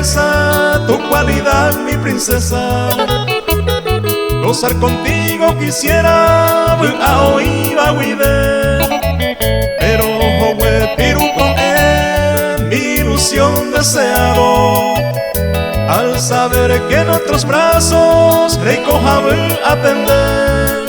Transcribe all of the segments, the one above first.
belleza, tu cualidad, mi princesa. Gozar contigo quisiera, a oír, a oír. Pero joven, pirupo es mi ilusión deseado, al saber que en otros brazos recoja a atender.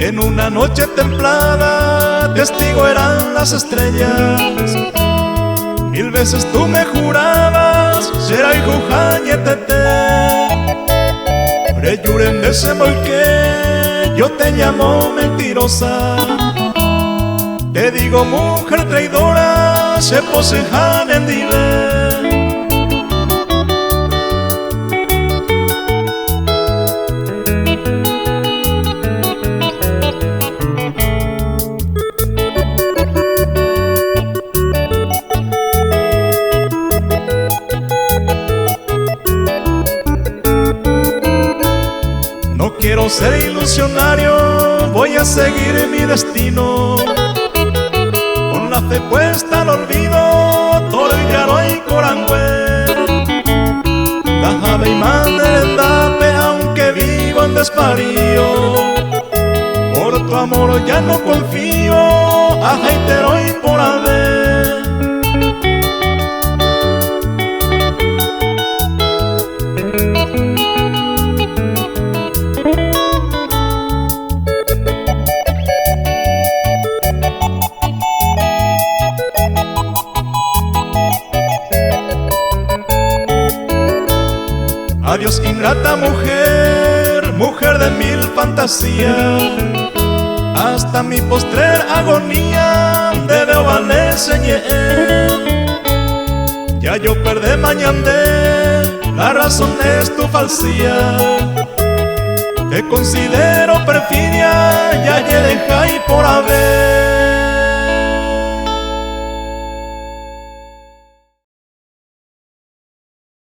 En una noche templada, testigo eran las estrellas. 1000 veces tú me jurabas, será hijo jañetete. Preyuren de ese que yo te llamo mentirosa. Te digo mujer traidora, se posejan en dive. No quiero ser ilusionario, voy a seguir mi destino. Con la fe puesta al olvido, Torillaro y Corangüe. Dajame y madre dape, aunque vivo en desparío. Por tu amor ya no confío, ajeitero y por haber. Adiós ingrata mujer, mujer de 1000 fantasías. Hasta mi postrer agonía debe valer señé. Ya yo perdé mañandé, la razón es tu falsía. Te considero perfidia, ya ye deja y por haber.